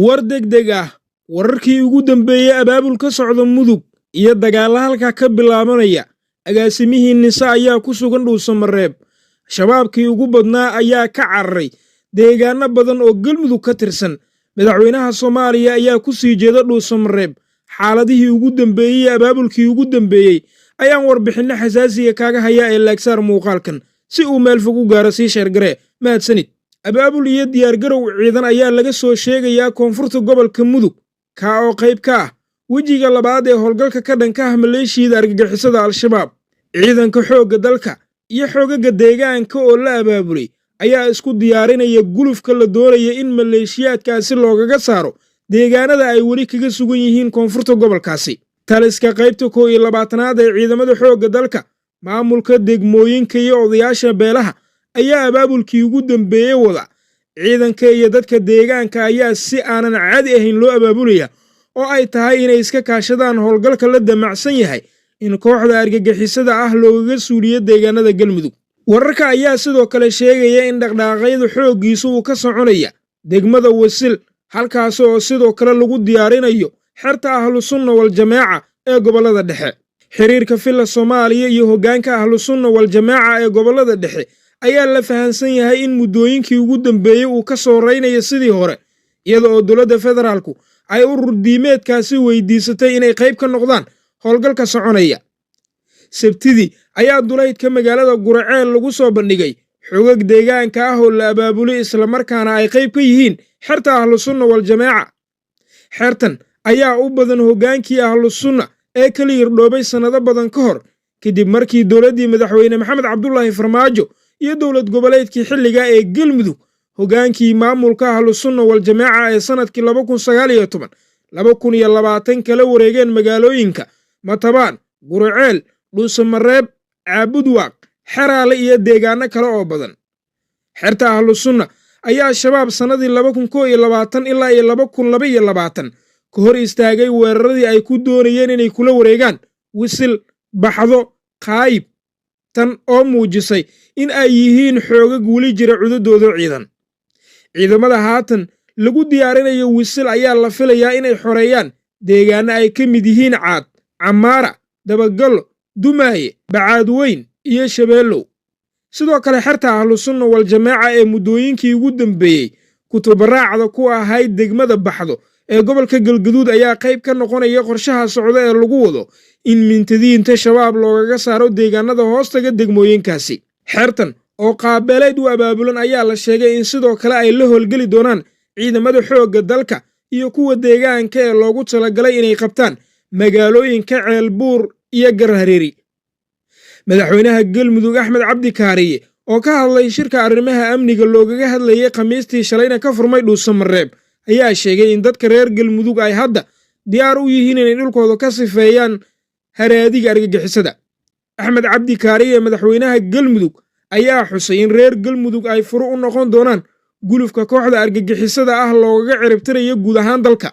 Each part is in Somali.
war degdeg ah wararkii ugu dambeeyey abaabul ka socda mudug iyo dagaalla halka ka bilaabanaya agaasimihii nise ayaa ku sugan dhuusamareeb shabaabkii ugu badnaa ayaa ka cararay deegaano badan oo galmudug ka tirsan madaxweynaha Soomaaliya ayaa ku sii jeeda dhuusamareeb xaaladihii ugu dambeeyey abaabulkii ugu dambeeyey ayaan warbixin xasaasiya kaaga haya ee laagsaar muuqaalkan si uu meel fog u gaaro si sheergare mahadsanid abaabul iyo diyaar garow ciidan ayaa laga soo sheegayaa koonfurta gobolka mudug ka oo qayb ka ah wejiga labaad ee howlgalka ka dhanka ah maleeshiyada argagixisada al-shabaab ciidanka xoogga dalka iyo xoogaga deegaanka oo la abaabulay ayaa isku diyaarinaya gulufka la doonaya in maleeshiyaadkaasi loogaga saaro deegaanada ay weli kaga sugan yihiin koonfurta gobolkaasi taliska qaybta 21aad ee ciidamada xoogga dalka maamulka degmooyinka iyo odayaasha beelaha ayaa abaabulkii ugu dambeeyey wada ciidanka iyo dadka deegaanka ayaa si aanan caadi ahayn loo abaabulaya oo ay tahay inay iska kaashadaan howlgalka la damacsan yahay in kooxda argagixisada ah loogaga suuliyo deegaanada galmudug wararka ayaa sidoo kale sheegaya in dhaqdhaqaaqyada xooggiisu uu ka soconaya degmada wasil halkaas oo sidoo kale lagu diyaarinayo xerta ahlusunna wal jamaaca ee gobolada dhexe xiriirka filla Soomaaliya iyo hoggaanka ahlusunna wal jamaaca ee gobolada dhexe ayaa la fahansan yahay in muddooyinkii ugu dambeeyey uu ka soo reynayo sidii hore iyada oo dowladda federaalku ay urur diimeedkaasi weydiisatay inay qayb ka noqdaan howlgalka soconaya sabtidii ayaa duleydka magaalada Guraceel lagu soo bandhigay xogag deegaanka ah oo la abaabulay isla markaana ay qayb ka yihiin xerta ahlusunna wal jamaaca xertan ayaa u badan hoggaankii ahlusunna ee kala yirdhoobay sanado badan ka hor kadib markii dowladdii madaxweyne Maxamed Cabdullaahi Farmaajo iyo dowlad goboleedkii xilliga ee galmudug hoggaankii maamulka ahlusunna wal jamaaca ee sanadkii 2019 kala wareegeen magaalooyinka Matabaan Guraceel Dhuusamareeb Caabudwaaq Xeraale iyo deegaano kale oo badan xerta ahlusunna ayaa shabaab sanadii 2021 ilaa 2022 ka hor istaagay weeraradii ay ku doonayeen inay kula wareegaan wisil baxdo qaayib tan oo muujisay in ay yihiin xoogag weli jira cududooda ciidamada haatan lagu diyaarinayo wisil ayaa la filayaa inay xoreeyaan deegaano ay ka mid yihiin Caad Camaara Dabagalo Dumaaye Bacaadweyn iyo Shabeellow sidoo kale xerta ahlusunna wal jamaaca ee muddooyinkii ugu dambeeyey kutubaraacda ku ahayd degmada baxdo ee gobolka Galgaduud ayaa qayb ka noqonaya qorshaha socda ee lagu wado in mintadiinta shabaab loogaga saaro deegaanada hoostaga degmooyinkaasi xertan oo qaabeeleed u abaabulan ayaa la sheegay in sidoo kale ay la howlgeli doonaan ciidamada xoogga dalka iyo kuwa deegaanka ee loogu talagalay inay qabtaan magaalooyinka Ceelbuur iyo Garhareeri madaxweynaha galmudug Axmed Cabdi Kaariye oo ka hadlay shirka arrimaha amniga loogaga hadlayay Khamiistii shalayna ka furmay Dhuusamareeb ayaa sheegay in dadka reer galmudug ay hadda diyaar u yihiin inay dhulkooda ka sifeeyaan haraadiga argagixisada Axmed Cabdi Kaariye madaxweynaha galmudug ayaa xusay in reer galmudug ay furu u noqon doonaan gulufka kooxda argagixisada ah loogaga ciribtirayo guud ahaan dalka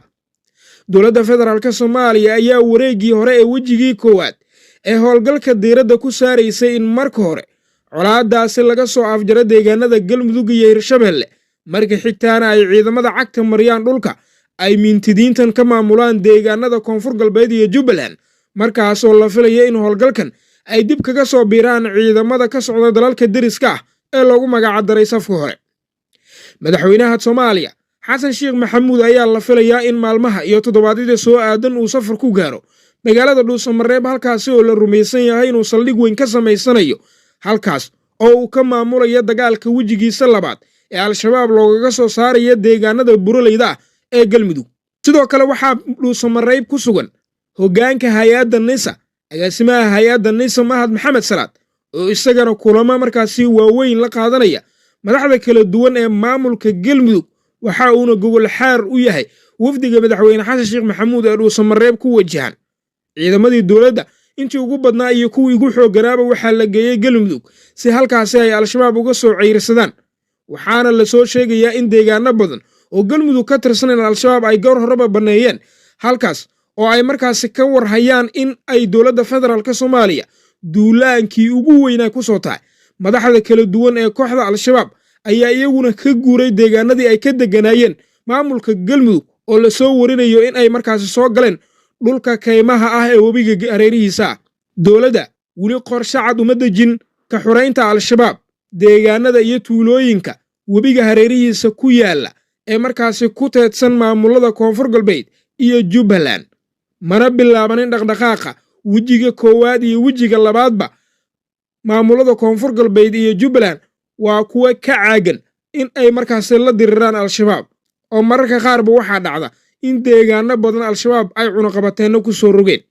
dowladda federaalka Soomaaliya ayaa wareegii hore ee wejigii koowaad ee howlgalka diiradda ku saaraysay in marka hore colaadaasi laga soo afjaro deegaanada galmudug iyo Hirshabeelle marka xigtaana ay ciidamada cagta mariyaan dhulka ay mintidiintan ka maamulaan deegaanada koonfur galbeed iyo Jubbaland markaas oo la filayo in howlgalkan ay dib kaga soo biiraan ciidamada ka socda dalalka deriska ah ee loogu magac daray safka hore madaxweynaha Soomaaliya Xasan Sheekh Maxamuud ayaa la filayaa in maalmaha iyo toddobaadyada soo aadan uu safar ku gaaro magaalada Dhuusamareeb halkaas oo la rumaysan yahay inuu saldhig weyn ka sameysanayo halkaas oo uu ka maamulayo dagaalka wejigiisa labaad ee al-shabaab loogaga soo saarayo deegaanada buraleyda ee galmudug sidoo kale waxaa Dhuusamareeb ku sugan hoggaanka hay'adda nisa agaasimaha hay'adda nisa Mahad Maxamed Salaad oo isagana kulamo markaasi waaweyn la qaadanaya madaxda kala duwan ee maamulka galmudug waxa uuna gogol xaar u yahay wafdiga madaxweyne Xasan Sheekh Maxamuud ee Dhuusamareeb ku wajahan ciidamadii dowladda intii ugu badnaa iyo kuwii ugu xooganaaba waxaa la geeyay galmudug si halkaasi ay al-shabaab uga soo ciirsadaan waxaana la soo sheegayaa in deegaano badan oo galmudug ka tirsan in al-shabaab ay goor horeba baneeyeen halkaas oo ay markaasi ka warhayaan in ay dowladda federaalka Soomaaliya duulaankii ugu weynaa ku soo tahay madaxda kala duwan ee kooxda al-shabaab ayaa iyaguna ka guuray deegaanadii ay ka deganaayeen maamulka galmudug oo la soo warinayo in ay markaasi soo galeen dhulka kaymaha ah ee webiga hareerihiisa ah. dowladda weli qorshe cad uma dejin ka xuraynta al-shabaab deegaanada iyo tuulooyinka webiga hareerihiisa ku yaalla ee markaasi ku teedsan maamulada koonfur galbeed iyo jubbaland, mana bilaabanin dhaqdhaqaaqa wejiga koowaad iyo wejiga labaadba. maamulada koonfur galbeed iyo jubbaland waa kuwa ka caagan in ay markaasi la diriraan al-shabaab, oo mararka qaarba waxaa dhacda in deegaano badan al-shabaab ay cunaqabateenno ku soo rogeen.